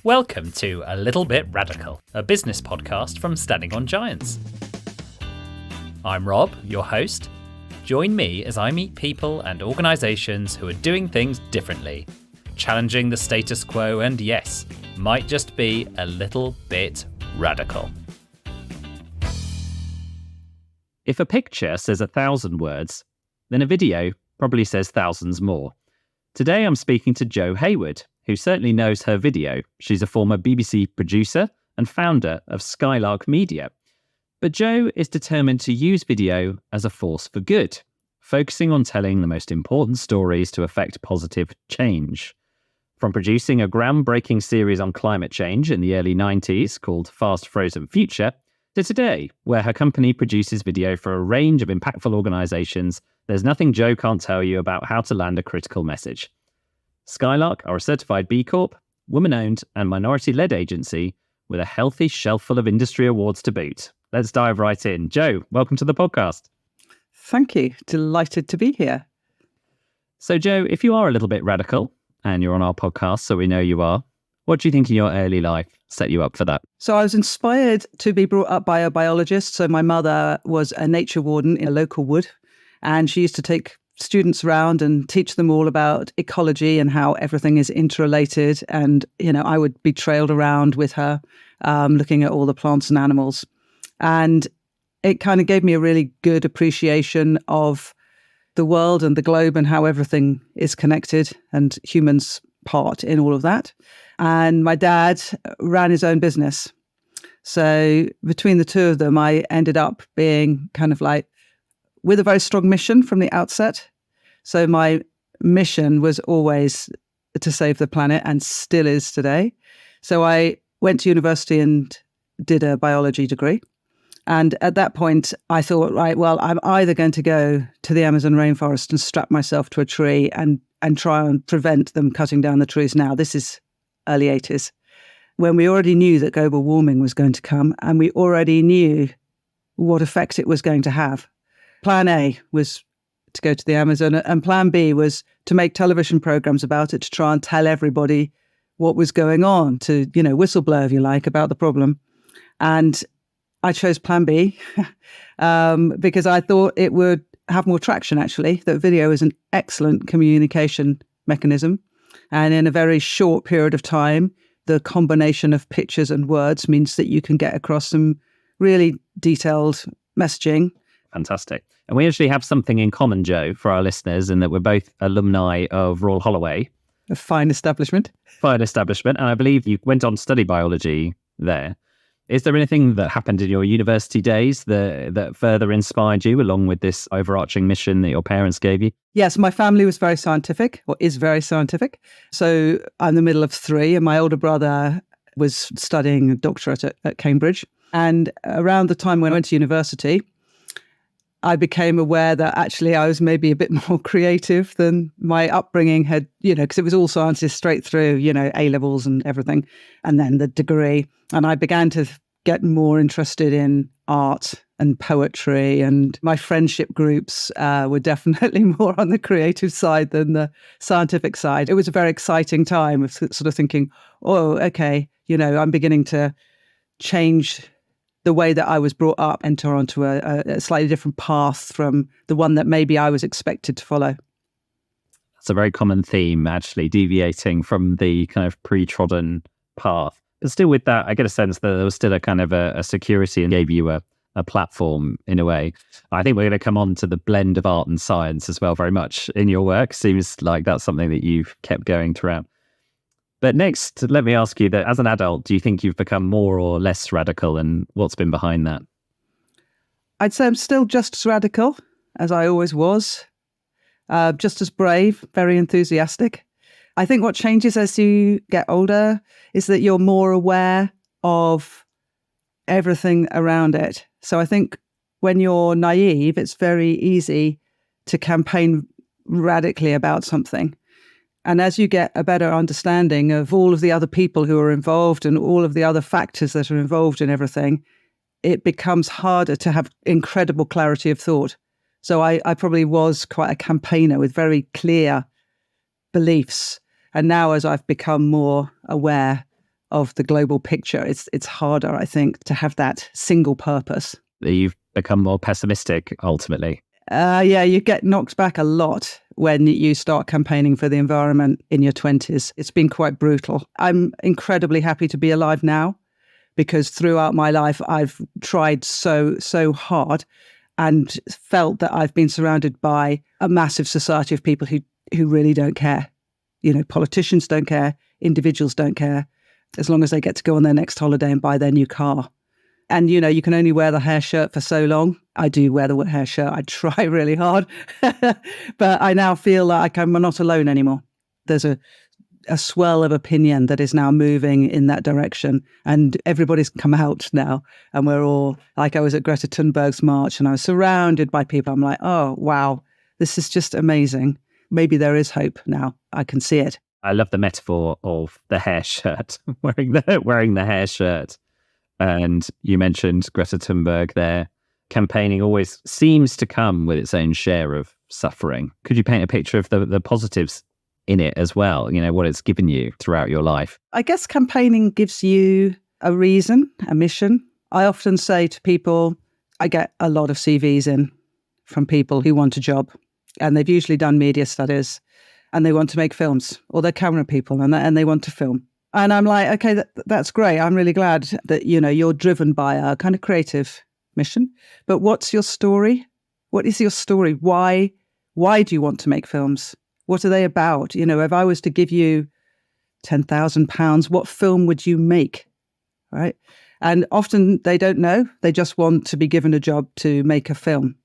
Welcome to A Little Bit Radical, a business podcast from Standing on Giants. I'm Rob, your host. Join me as I meet people and organisations who are doing things differently, challenging the status quo and, yes, might just be a little bit radical. If a picture says 1,000 words, then a video probably says thousands more. Today I'm speaking to Jo Haywood, who certainly knows her video. She's a former BBC producer and founder of Skylark Media. But Jo is determined to use video as a force for good, focusing on telling the most important stories to affect positive change. From producing a groundbreaking series on climate change in the early 90s called Fast Frozen Future, to today, where her company produces video for a range of impactful organisations, there's nothing Jo can't tell you about how to land a critical message. Skylark are a certified B Corp, woman-owned and minority-led agency with a healthy shelf full of industry awards to boot. Let's dive right in. Jo, welcome to the podcast. Thank you. Delighted to be here. So Jo, if you are a little bit radical and you're on our podcast, so we know you are, what do you think in your early life set you up for that? So I was inspired to be brought up by a biologist. So my mother was a nature warden in a local wood, and she used to take students around and teach them all about ecology and how everything is interrelated. And, I would be trailed around with her, looking at all the plants and animals. And it kind of gave me a really good appreciation of the world and the globe and how everything is connected and humans' part in all of that. And my dad ran his own business. So between the two of them, I ended up being kind of like with a very strong mission from the outset. So my mission was always to save the planet and still is today. So I went to university and did a biology degree. And at that point, I thought, right, well, I'm either going to go to the Amazon rainforest and strap myself to a tree and try and prevent them cutting down the trees now. This is early 80s, when we already knew that global warming was going to come and we already knew what effect it was going to have. Plan A was to go to the Amazon, and plan B was to make television programs about it, to try and tell everybody what was going on, to, whistleblow, if you like, about the problem. And I chose plan B because I thought it would have more traction, actually, that video is an excellent communication mechanism. And in a very short period of time, the combination of pictures and words means that you can get across some really detailed messaging. Fantastic. And we actually have something in common, Jo, for our listeners, in that we're both alumni of Royal Holloway. A fine establishment. Fine establishment. And I believe you went on to study biology there. Is there anything that happened in your university days that further inspired you, along with this overarching mission that your parents gave you? Yes, my family was very scientific, or is very scientific. So I'm the middle of three, and my older brother was studying a doctorate at Cambridge. And around the time when I went to university, I became aware that actually I was maybe a bit more creative than my upbringing had, because it was all sciences straight through, A-levels and everything, and then the degree. And I began to get more interested in art and poetry, and my friendship groups were definitely more on the creative side than the scientific side. It was a very exciting time of sort of thinking, oh, okay, I'm beginning to change the way that I was brought up, enter onto a slightly different path from the one that maybe I was expected to follow. That's a very common theme, actually, deviating from the kind of pre-trodden path. But still with that, I get a sense that there was still a kind of a security and gave you a platform in a way. I think we're going to come on to the blend of art and science as well very much in your work. Seems like that's something that you've kept going throughout. But next, let me ask you that as an adult, do you think you've become more or less radical, and what's been behind that? I'd say I'm still just as radical as I always was, just as brave, very enthusiastic. I think what changes as you get older is that you're more aware of everything around it. So I think when you're naive, it's very easy to campaign radically about something. And as you get a better understanding of all of the other people who are involved and all of the other factors that are involved in everything, it becomes harder to have incredible clarity of thought. So I probably was quite a campaigner with very clear beliefs. And now as I've become more aware of the global picture. It's harder, I think, to have that single purpose. You've become more pessimistic ultimately. Yeah, you get knocked back a lot when you start campaigning for the environment in your 20s. It's been quite brutal. I'm incredibly happy to be alive now because throughout my life, I've tried so hard and felt that I've been surrounded by a massive society of people who really don't care. You know, politicians don't care, individuals don't care, as long as they get to go on their next holiday and buy their new car. And, you know, you can only wear the hair shirt for so long. I do wear the hair shirt. I try really hard. But I now feel like I'm not alone anymore. There's a swell of opinion that is now moving in that direction. And everybody's come out now. And we're all, like I was at Greta Thunberg's march and I was surrounded by people. I'm like, oh, wow, this is just amazing. Maybe there is hope now. I can see it. I love the metaphor of the hair shirt, wearing the hair shirt. And you mentioned Greta Thunberg there. Campaigning always seems to come with its own share of suffering. Could you paint a picture of the positives in it as well? You know, what it's given you throughout your life? I guess campaigning gives you a reason, a mission. I often say to people, I get a lot of CVs in from people who want a job and they've usually done media studies and they want to make films, or they're camera people and they want to film. And I'm like, okay, that's great. I'm really glad that, you know, you're driven by a kind of creative mission. But what's your story? What is your story? Why do you want to make films? What are they about? You know, if I was to give you £10,000, what film would you make? Right? And often they don't know. They just want to be given a job to make a film.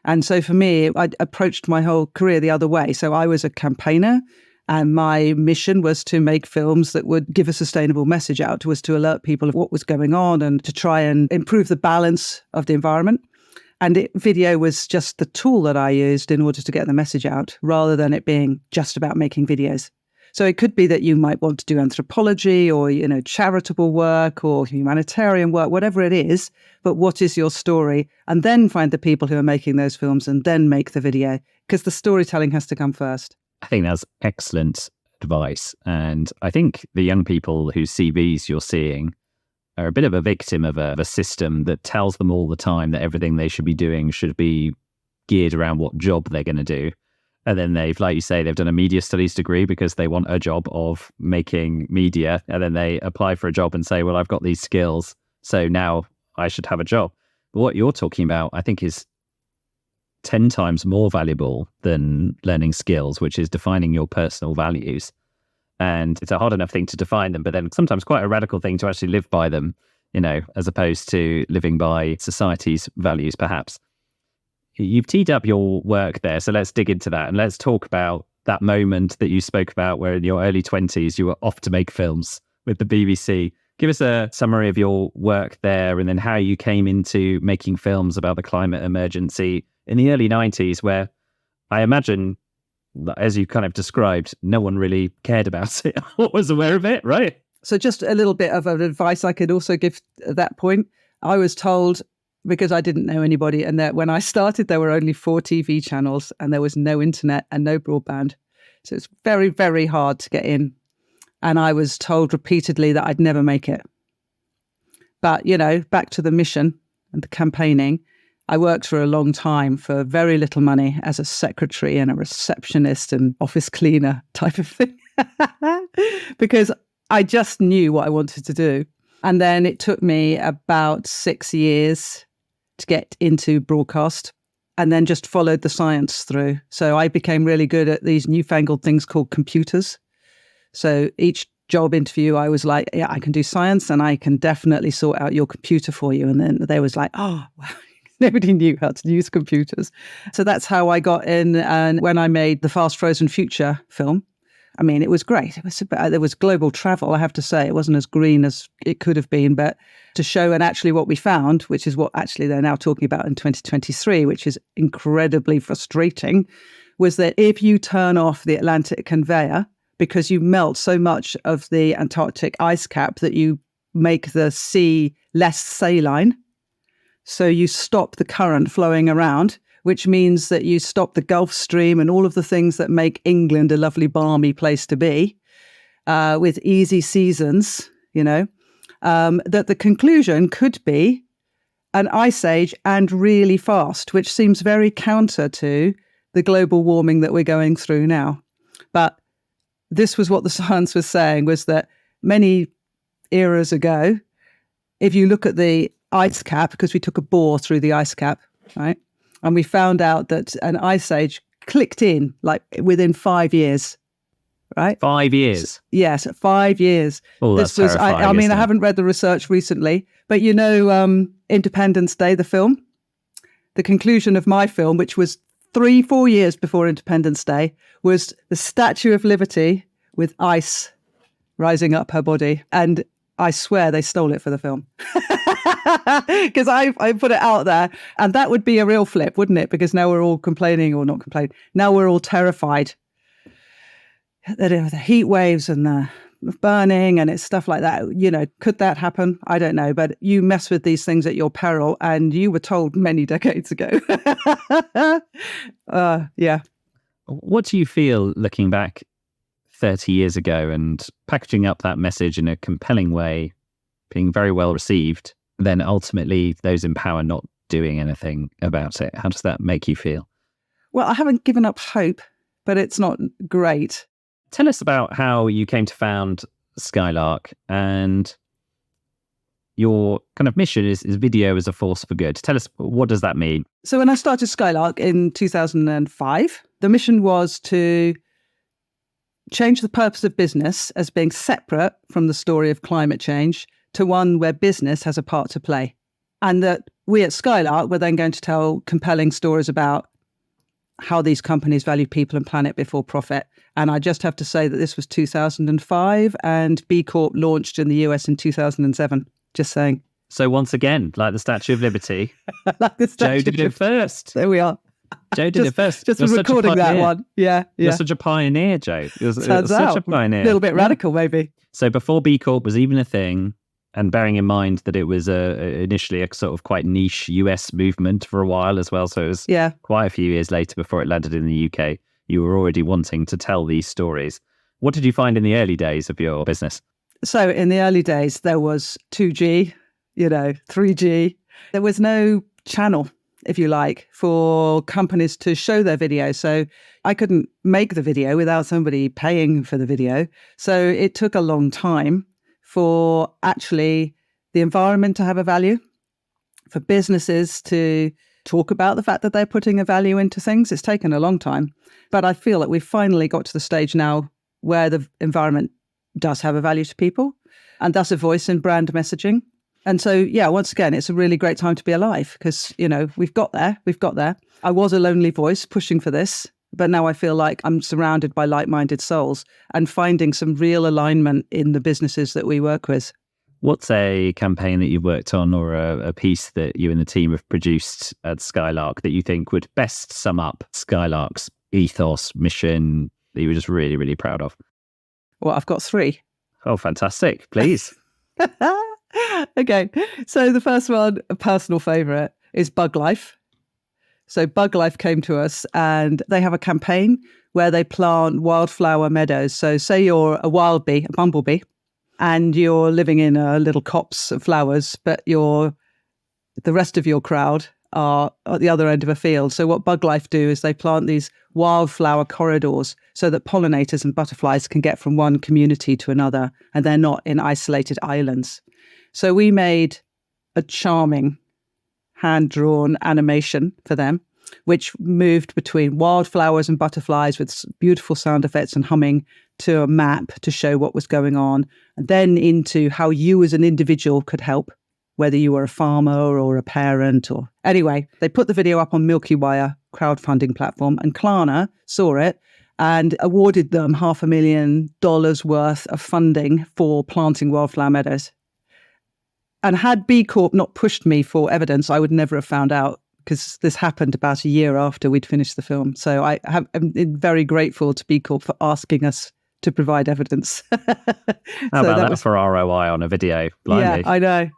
And so for me, I approached my whole career the other way. So I was a campaigner. And my mission was to make films that would give a sustainable message out, was to alert people of what was going on and to try and improve the balance of the environment. And video was just the tool that I used in order to get the message out, rather than it being just about making videos. So it could be that you might want to do anthropology or, you know, charitable work or humanitarian work, whatever it is. But what is your story? And then find the people who are making those films and then make the video, because the storytelling has to come first. I think that's excellent advice. And I think the young people whose CVs you're seeing are a bit of a victim of a system that tells them all the time that everything they should be doing should be geared around what job they're going to do. And then they've, like you say, they've done a media studies degree because they want a job of making media. And then they apply for a job and say, well, I've got these skills, so now I should have a job. But what you're talking about, I think, is 10 times more valuable than learning skills, which is defining your personal values. And it's a hard enough thing to define them, but then sometimes quite a radical thing to actually live by them, you know, as opposed to living by society's values, perhaps. You've teed up your work there, so let's dig into that and let's talk about that moment that you spoke about where in your early 20s you were off to make films with the BBC. Give us a summary of your work there and then how you came into making films about the climate emergency in the early 90s, where I imagine, as you kind of described, no one really cared about it or was aware of it, right? So just a little bit of advice I could also give at that point. I was told, because I didn't know anybody, and that when I started, there were only 4 TV channels and there was no internet and no broadband. So it's very, very hard to get in. And I was told repeatedly that I'd never make it. But, you know, back to the mission and the campaigning, I worked for a long time for very little money as a secretary and a receptionist and office cleaner type of thing, because I just knew what I wanted to do. And then it took me about 6 years to get into broadcast and then just followed the science through. So I became really good at these newfangled things called computers. So each job interview, I was like, yeah, I can do science and I can definitely sort out your computer for you. And then they was like, oh, wow. Nobody knew how to use computers. So that's how I got in. And when I made the Fast Frozen Future film, I mean, it was great. There was global travel, I have to say. It wasn't as green as it could have been, but to show, and actually what we found, which is what actually they're now talking about in 2023, which is incredibly frustrating, was that if you turn off the Atlantic conveyor, because you melt so much of the Antarctic ice cap that you make the sea less saline, so you stop the current flowing around, which means that you stop the Gulf Stream and all of the things that make England a lovely, balmy place to be, with easy seasons. that the conclusion could be an ice age and really fast, which seems very counter to the global warming that we're going through now. But this was what the science was saying, was that many eras ago, if you look at the ice cap, because we took a bore through the ice cap, right? And we found out that an ice age clicked in like within 5 years, right? 5 years? Yes, 5 years. Oh, that's terrifying, I mean, isn't I it? haven't read the research recently, but Independence Day, the film, the conclusion of my film, which was 3-4 years before Independence Day, was the Statue of Liberty with ice rising up her body. And I swear they stole it for the film. Because I put it out there, and that would be a real flip, wouldn't it? Because now we're all complaining, or not complaining. Now we're all terrified that the heat waves and the burning and it's stuff like that. Could that happen? I don't know. But you mess with these things at your peril, and you were told many decades ago. Yeah. What do you feel looking back 30 years ago and packaging up that message in a compelling way, being very well received, then ultimately those in power not doing anything about it? How does that make you feel? Well, I haven't given up hope, but it's not great. Tell us about how you came to found Skylark, and your kind of mission is video as a force for good. Tell us, what does that mean? So when I started Skylark in 2005, the mission was to change the purpose of business as being separate from the story of climate change to one where business has a part to play. And that we at Skylark were then going to tell compelling stories about how these companies value people and planet before profit. And I just have to say that this was 2005 and B Corp launched in the US in 2007. Just saying. So once again, like the Statue of Liberty, Like the Joe did it first. There we are. Joe did it first. Just You're such a recording that pioneer. one. Yeah. You're such a pioneer, Joe. You're Turns such out. a pioneer. A little bit radical, maybe. So before B Corp was even a thing, and bearing in mind that it was initially a sort of quite niche US movement for a while as well, so it was quite a few years later before it landed in the UK, you were already wanting to tell these stories. What did you find in the early days of your business? So in the early days, there was 2G, 3G. There was no channel, if you like, for companies to show their video. So I couldn't make the video without somebody paying for the video. So it took a long time for actually the environment to have a value, for businesses to talk about the fact that they're putting a value into things. It's taken a long time. But I feel that we've finally got to the stage now where the environment does have a value to people, and thus a voice in brand messaging. And so, once again, it's a really great time to be alive because, we've got there. I was a lonely voice pushing for this, but now I feel like I'm surrounded by like-minded souls and finding some real alignment in the businesses that we work with. What's a campaign that you've worked on or a piece that you and the team have produced at Skylark that you think would best sum up Skylark's ethos, mission, that you were just really, really proud of? Well, I've got 3. Oh, fantastic. Please. Okay. So the first one, a personal favourite, is Buglife. So Buglife came to us and they have a campaign where they plant wildflower meadows. So say you're a wild bee, a bumblebee, and you're living in a little copse of flowers, but the rest of your crowd are at the other end of a field. So what Buglife do is they plant these wildflower corridors so that pollinators and butterflies can get from one community to another, and they're not in isolated islands. So we made a charming hand-drawn animation for them, which moved between wildflowers and butterflies with beautiful sound effects and humming to a map to show what was going on, and then into how you as an individual could help, whether you were a farmer or a parent or... Anyway, they put the video up on Milky Wire crowdfunding platform, and Klarna saw it and awarded them $500,000 worth of funding for planting wildflower meadows. And had B Corp not pushed me for evidence, I would never have found out, because this happened about a year after we'd finished the film. So I'm very grateful to B Corp for asking us to provide evidence. How about that for ROI on a video? Blimey. Yeah, I know.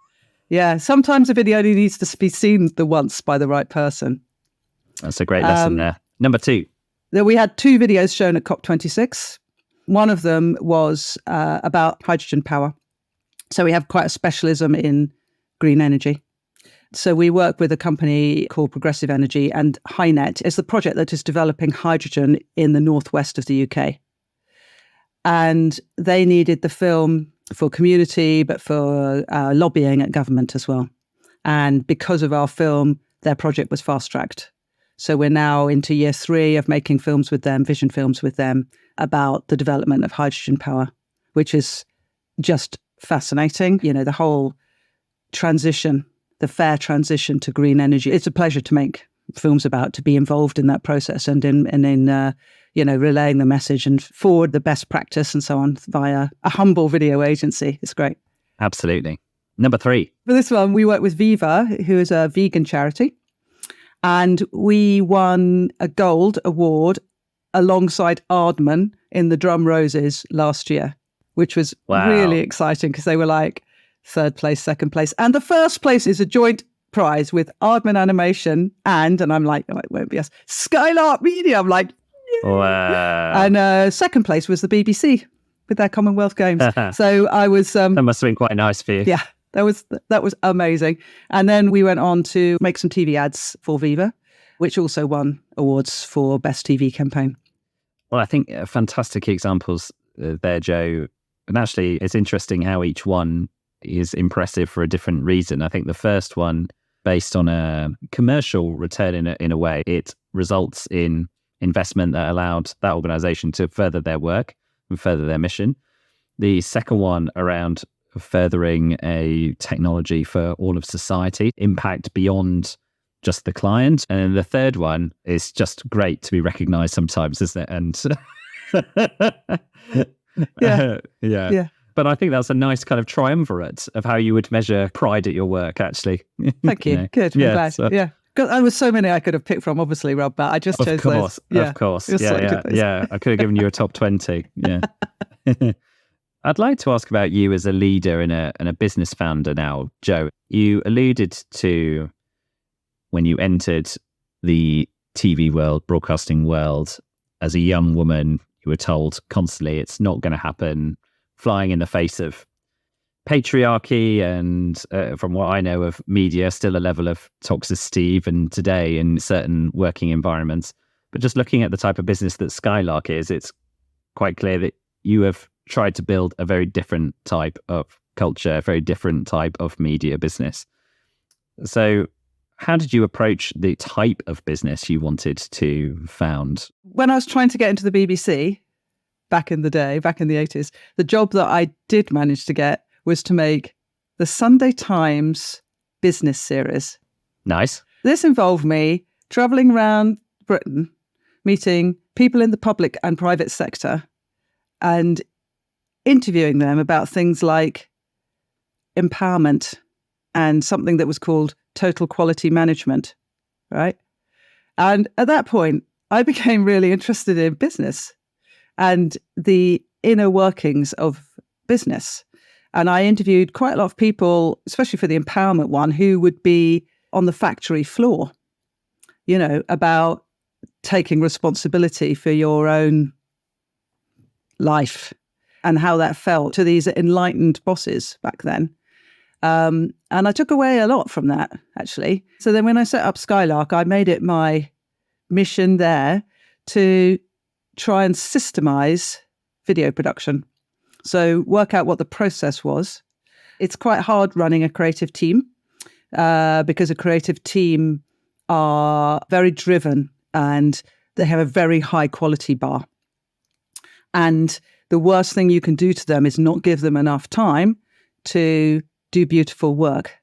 Yeah, sometimes a video only needs to be seen the once by the right person. That's a great lesson there. Number 2. We had 2 videos shown at COP26. One of them was about hydrogen power. So we have quite a specialism in green energy. So we work with a company called Progressive Energy, and HyNet is the project that is developing hydrogen in the northwest of the UK. And they needed the film for community, but for lobbying at government as well. And because of our film, their project was fast-tracked. So we're now into year 3 of making films with them, vision films with them, about the development of hydrogen power, which is just fascinating. You know, the whole transition, the fair transition to green energy. It's a pleasure to make films about, to be involved in that process and in relaying the message and forward the best practice and so on via a humble video agency. It's great. Absolutely. Number 3. For this one, we work with Viva, who is a vegan charity. And we won a gold award alongside Aardman in the Drum Roses last year, which was really exciting because they were like 3rd place, 2nd place. And the 1st place is a joint prize with Aardman Animation and I'm like, no, it won't be us, Skylark Media. I'm like, yeah. Wow. And 2nd place was the BBC with their Commonwealth Games. So I was... that must have been quite nice for you. Yeah, that was amazing. And then we went on to make some TV ads for Viva, which also won awards for Best TV Campaign. Well, I think fantastic examples there, Joe. And actually, it's interesting how each one is impressive for a different reason. I think the first one, based on a commercial return in a way, it results in investment that allowed that organisation to further their work and further their mission. The second one around furthering a technology for all of society, impact beyond just the client. And then the third one is just great to be recognised sometimes, isn't it? And yeah. But I think that's a nice kind of triumvirate of how you would measure pride at your work, actually. Thank you. Good. I'm glad. So. Yeah. There was so many I could have picked from, obviously, Rob, but I just chose those. Of course. Yeah. I could have given you a top 20. Yeah. I'd like to ask about you as a leader and a business founder now, Joe. You alluded to when you entered the TV world, broadcasting world, as a young woman, you were told constantly it's not going to happen, flying in the face of patriarchy and, from what I know of media, still a level of toxicity even today in certain working environments. But just looking at the type of business that Skylark is, it's quite clear that you have tried to build a very different type of culture, a very different type of media business. So how did you approach the type of business you wanted to found? When I was trying to get into the BBC back in the day, back in the 80s, the job that I did manage to get was to make the Sunday Times business series. Nice. This involved me travelling around Britain, meeting people in the public and private sector and interviewing them about things like empowerment and something that was called total quality management, right? And at that point, I became really interested in business and the inner workings of business. And I interviewed quite a lot of people, especially for the empowerment one, who would be on the factory floor, you know, about taking responsibility for your own life and how that felt to these enlightened bosses back then. And I took away a lot from that, actually. So then when I set up Skylark, I made it my mission there to try and systemize video production. So work out what the process was. It's quite hard running a creative team because a creative team are very driven and they have a very high quality bar. And the worst thing you can do to them is not give them enough time to do beautiful work,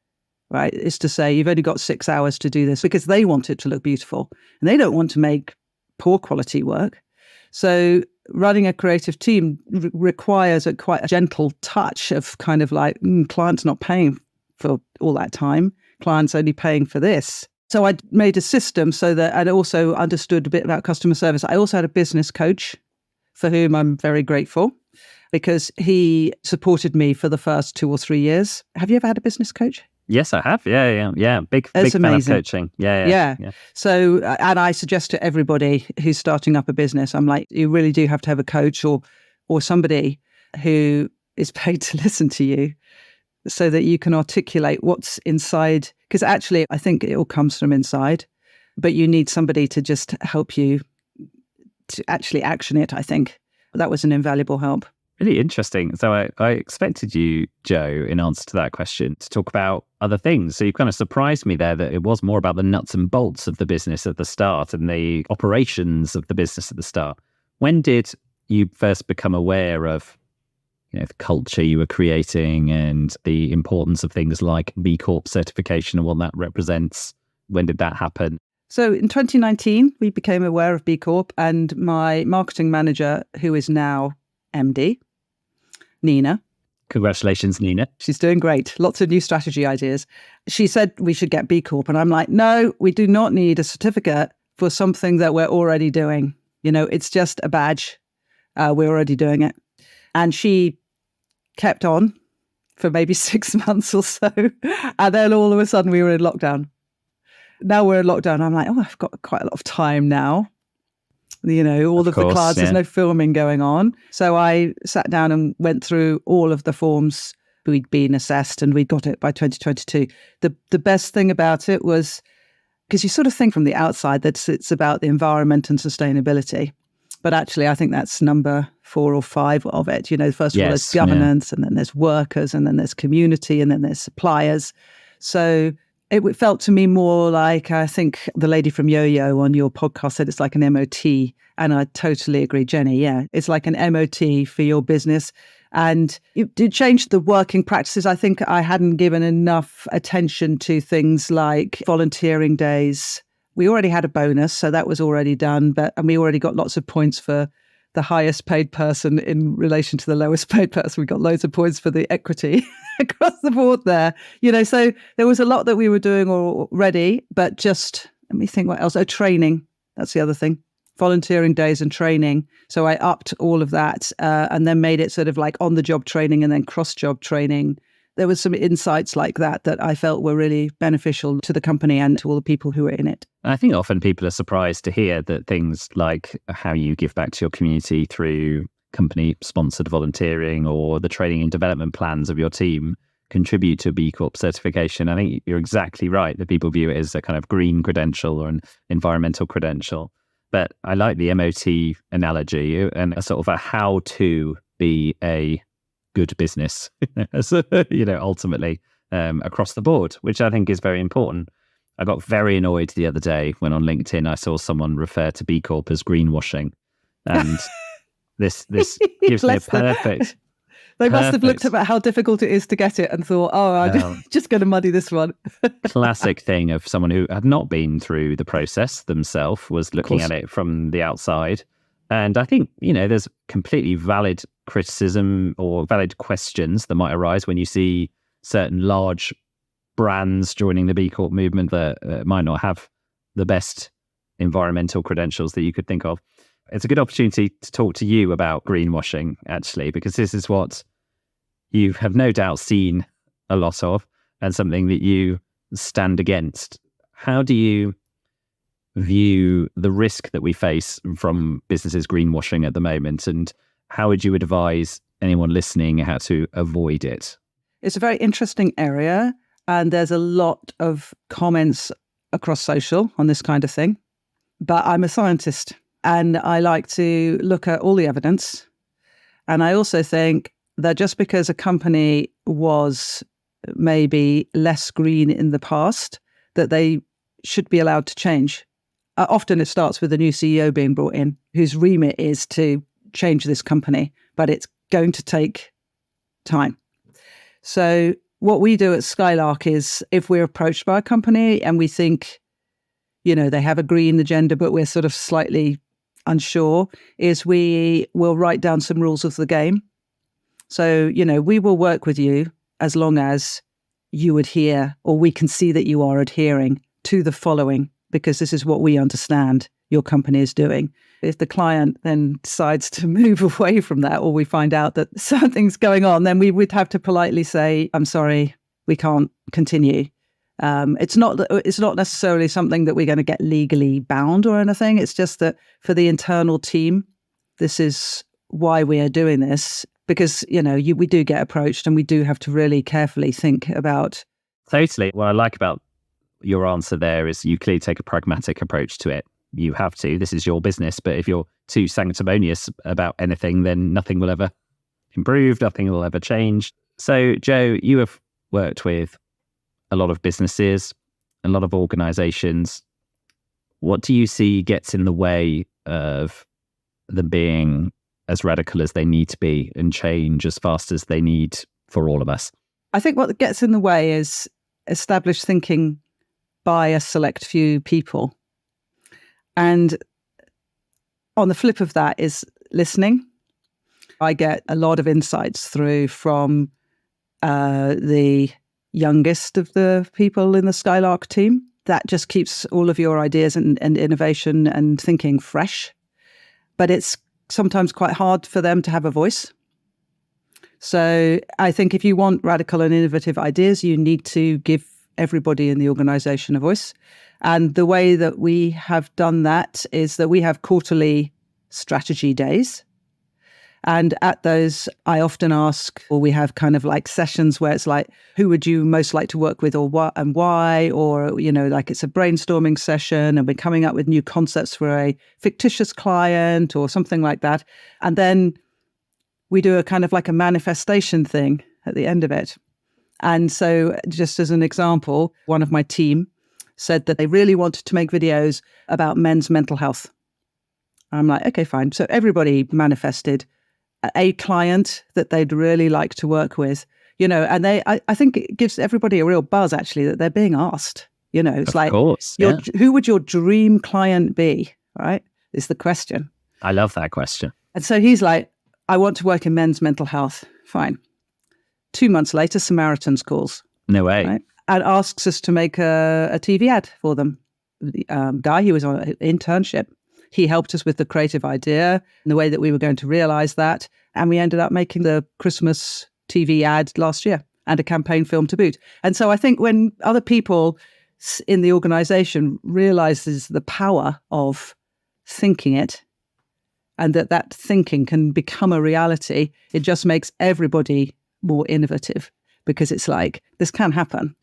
right? It's to say, you've only got 6 hours to do this because they want it to look beautiful and they don't want to make poor quality work. So running a creative team requires quite a gentle touch of kind of like, client's not paying for all that time. Client's only paying for this. So I made a system so that I also understood a bit about customer service. I also had a business coach for whom I'm very grateful because he supported me for the first 2 or 3 years. Have you ever had a business coach? Yes, I have. Yeah. Big fan of coaching. Yeah. So, and I suggest to everybody who's starting up a business, I'm like, you really do have to have a coach or somebody who is paid to listen to you so that you can articulate what's inside. Because actually, I think it all comes from inside, but you need somebody to just help you to actually action it, I think. That was an invaluable help. Really interesting. So I expected you, Joe, in answer to that question, to talk about other things. So you kind of surprised me there that it was more about the nuts and bolts of the business at the start and the operations of the business at the start. When did you first become aware of, the culture you were creating and the importance of things like B Corp certification and what that represents? When did that happen? So in 2019, we became aware of B Corp, and my marketing manager, who is now MD, Nina. Congratulations, Nina. She's doing great. Lots of new strategy ideas. She said we should get B Corp. And I'm like, no, we do not need a certificate for something that we're already doing. It's just a badge. We're already doing it. And she kept on for maybe 6 months or so. And then all of a sudden we were in lockdown. Now we're in lockdown. I'm like, I've got quite a lot of time now. All of the cards, there's no filming going on. So I sat down and went through all of the forms. We'd been assessed and we got it by 2022. The best thing about it was, because you sort of think from the outside that it's about the environment and sustainability. But actually, I think that's number 4 or 5 of it. First of all, there's governance, and then there's workers, and then there's community, and then there's suppliers. So it felt to me more like, I think the lady from Yo-Yo on your podcast said it's like an MOT. And I totally agree, Jenny. Yeah, it's like an MOT for your business. And it did change the working practices. I think I hadn't given enough attention to things like volunteering days. We already had a bonus, so that was already done. And we already got lots of points for the highest paid person in relation to the lowest paid person. We got loads of points for the equity across the board there. So there was a lot that we were doing already, but just, let me think what else. Oh, training. That's the other thing. Volunteering days and training. So I upped all of that and then made it sort of like on-the-job training and then cross-job training. There was some insights like that I felt were really beneficial to the company and to all the people who were in it. I think often people are surprised to hear that things like how you give back to your community through company-sponsored volunteering or the training and development plans of your team contribute to a B Corp certification. I think you're exactly right that people view it as a kind of green credential or an environmental credential. But I like the MOT analogy and a sort of a how to be a good business, ultimately across the board, which I think is very important. I got very annoyed the other day when on LinkedIn I saw someone refer to B Corp as greenwashing. And this gives me a perfect... They must have looked at how difficult it is to get it and thought, I'm just going to muddy this one. Classic thing of someone who had not been through the process themselves was looking at it from the outside. And I think, there's completely valid criticism or valid questions that might arise when you see certain large brands joining the B Corp movement that might not have the best environmental credentials that you could think of. It's a good opportunity to talk to you about greenwashing, actually, because this is what you have no doubt seen a lot of and something that you stand against. How do you view the risk that we face from businesses greenwashing at the moment, and how would you advise anyone listening how to avoid it? It's a very interesting area, and there's a lot of comments across social on this kind of thing. But I'm a scientist, and I like to look at all the evidence. And I also think that just because a company was maybe less green in the past, that they should be allowed to change. Often it starts with a new CEO being brought in, whose remit is to change this company, but it's going to take time. So what we do at Skylark is, if we're approached by a company and we think, they have a green agenda, but we're sort of slightly unsure, is we will write down some rules of the game. So, we will work with you as long as you adhere, or we can see that you are adhering to the following, because this is what we understand your company is doing. If the client then decides to move away from that, or we find out that something's going on, then we would have to politely say, I'm sorry, we can't continue. It's not necessarily something that we're going to get legally bound or anything. It's just that for the internal team, this is why we are doing this. because, we do get approached and we do have to really carefully think about. Totally. What I like about your answer there is you clearly take a pragmatic approach to it. You have to. This is your business. But if you're too sanctimonious about anything, then nothing will ever improve. Nothing will ever change. So, Joe, you have worked with a lot of businesses, a lot of organizations. What do you see gets in the way of them being as radical as they need to be and change as fast as they need for all of us? I think what gets in the way is established thinking by a select few people. And on the flip of that is listening. I get a lot of insights through from the youngest of the people in the Skylark team. That just keeps all of your ideas and innovation and thinking fresh. But it's sometimes quite hard for them to have a voice. So I think if you want radical and innovative ideas, you need to give everybody in the organization a voice. And the way that we have done that is that we have quarterly strategy days. And at those, I often ask, or we have kind of like sessions where it's like, who would you most like to work with, or what and why? Or, like it's a brainstorming session and we're coming up with new concepts for a fictitious client or something like that. And then we do a kind of like a manifestation thing at the end of it. And so just as an example, one of my team said that they really wanted to make videos about men's mental health. I'm like, okay, fine. So everybody manifested a client that they'd really like to work with, and I think it gives everybody a real buzz, actually, that they're being asked, it's of like, course, yeah. Who would your dream client be, right? Is the question. I love that question. And so he's like, I want to work in men's mental health. Fine. 2 months later, Samaritans calls. No way. Right? And asks us to make a TV ad for them. The guy, he was on an internship. He helped us with the creative idea and the way that we were going to realize that. And we ended up making the Christmas TV ad last year and a campaign film to boot. And so I think when other people in the organization realizes the power of thinking it and that thinking can become a reality, it just makes everybody more innovative, because it's like, this can happen.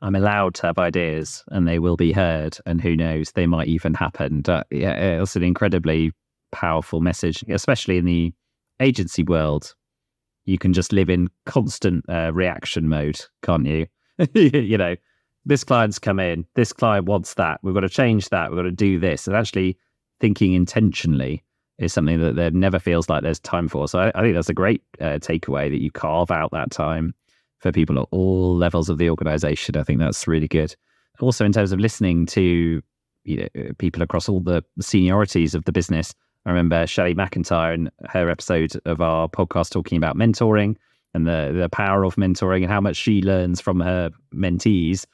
I'm allowed to have ideas and they will be heard, and who knows, they might even happen. It's an incredibly powerful message, especially in the agency world. You can just live in constant reaction mode, can't you? This client's come in, this client wants that, we've got to change that, we've got to do this. And actually thinking intentionally is something that there never feels like there's time for. So I think that's a great takeaway, that you carve out that time for people at all levels of the organization. I think that's really good. Also, in terms of listening to people across all the seniorities of the business, I remember Shelley McIntyre in her episode of our podcast talking about mentoring and the power of mentoring and how much she learns from her mentees.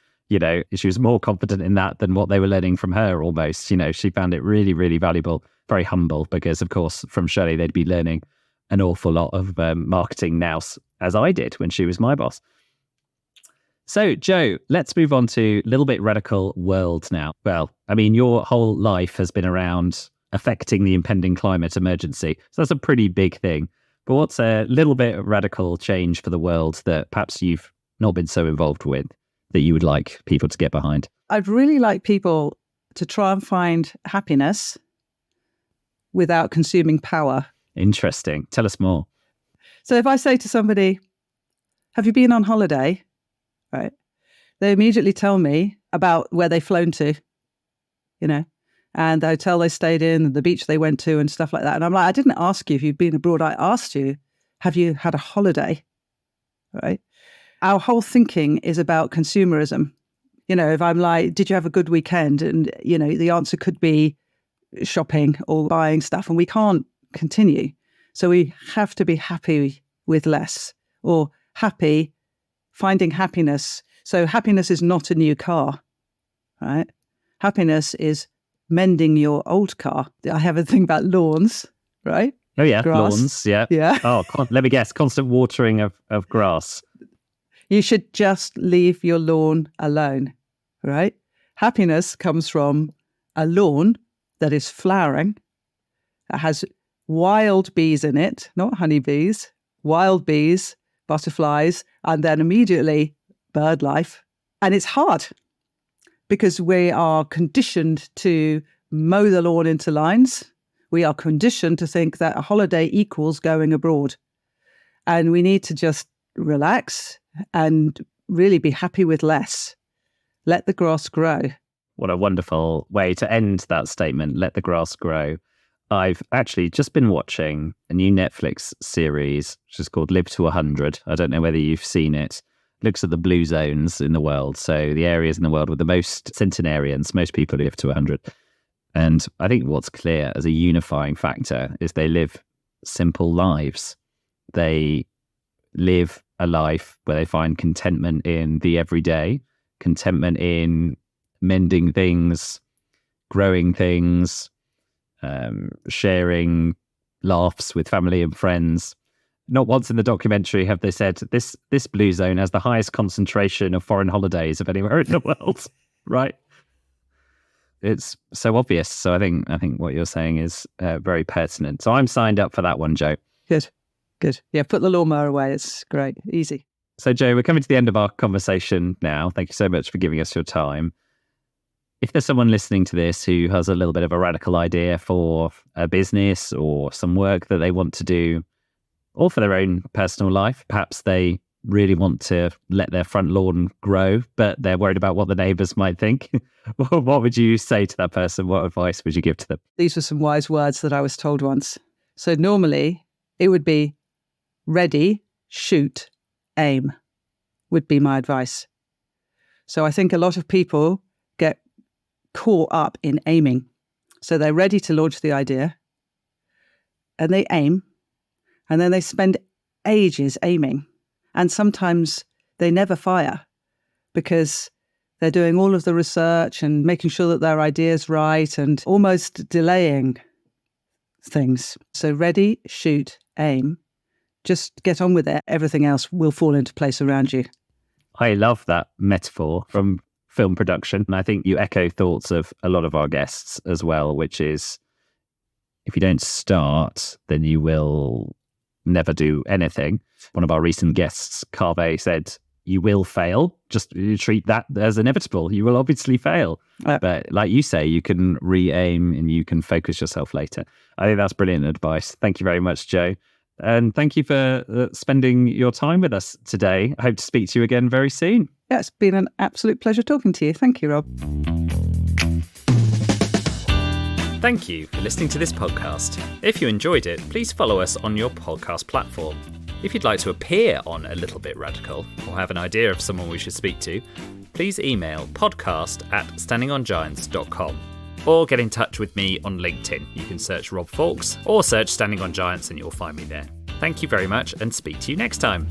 She was more confident in that than what they were learning from her almost. She found it really, really valuable, very humble, because, of course, from Shelley, they'd be learning an awful lot of marketing nous, as I did when she was my boss. So, Joe, let's move on to a little bit radical world now. Well, I mean, your whole life has been around affecting the impending climate emergency. So that's a pretty big thing. But what's a little bit of radical change for the world that perhaps you've not been so involved with that you would like people to get behind? I'd really like people to try and find happiness without consuming power. Interesting. Tell us more. So if I say to somebody, have you been on holiday? Right. They immediately tell me about where they've flown to, and the hotel they stayed in, and the beach they went to and stuff like that. And I'm like, I didn't ask you if you've been abroad. I asked you, have you had a holiday? Right. Our whole thinking is about consumerism. If I'm like, did you have a good weekend? And, the answer could be shopping or buying stuff, and we can't continue. So we have to be happy with less, or finding happiness. So happiness is not a new car, right? Happiness is mending your old car. I have a thing about lawns, right? Oh yeah, Grass. lawns, yeah. Yeah. Oh, let me guess, constant watering of grass. You should just leave your lawn alone, right? Happiness comes from a lawn that is flowering, that has wild bees in it, not honeybees, wild bees, butterflies, and then immediately bird life. And it's hard because we are conditioned to mow the lawn into lines. We are conditioned to think that a holiday equals going abroad. And we need to just relax and really be happy with less. Let the grass grow. What a wonderful way to end that statement. Let the grass grow. I've actually just been watching a new Netflix series, which is called Live to 100. I don't know whether you've seen it. It looks at the blue zones in the world. So the areas in the world with the most centenarians, most people live to 100. And I think what's clear as a unifying factor is they live simple lives. They live a life where they find contentment in the everyday, contentment in mending things, growing things, sharing laughs with family and friends. Not once in the documentary have they said this blue zone has the highest concentration of foreign holidays of anywhere in the world, right? It's so obvious. So I think what you're saying is very pertinent. So I'm signed up for that one, Joe. Good. Yeah, put the lawnmower away. It's great. Easy. So, Joe, we're coming to the end of our conversation now. Thank you so much for giving us your time. If there's someone listening to this who has a little bit of a radical idea for a business or some work that they want to do, or for their own personal life, perhaps they really want to let their front lawn grow, but they're worried about what the neighbours might think. What would you say to that person? What advice would you give to them? These were some wise words that I was told once. So normally it would be ready, shoot, aim would be my advice. So I think a lot of people get caught up in aiming. So they're ready to launch the idea and they aim and then they spend ages aiming. And sometimes they never fire because they're doing all of the research and making sure that their idea is right and almost delaying things. So ready, shoot, aim. Just get on with it. Everything else will fall into place around you. I love that metaphor from film production. And I think you echo thoughts of a lot of our guests as well, which is if you don't start, then you will never do anything. One of our recent guests, Carve, said, you will fail. Just you treat that as inevitable. You will obviously fail. But like you say, you can re-aim and you can focus yourself later. I think that's brilliant advice. Thank you very much, Joe. And thank you for spending your time with us today. I hope to speak to you again very soon. Yeah, it's been an absolute pleasure talking to you. Thank you, Rob. Thank you for listening to this podcast. If you enjoyed it, please follow us on your podcast platform. If you'd like to appear on A Little Bit Radical or have an idea of someone we should speak to, please email podcast@standingongiants.com or get in touch with me on LinkedIn. You can search Rob Fawkes or search Standing on Giants and you'll find me there. Thank you very much and speak to you next time.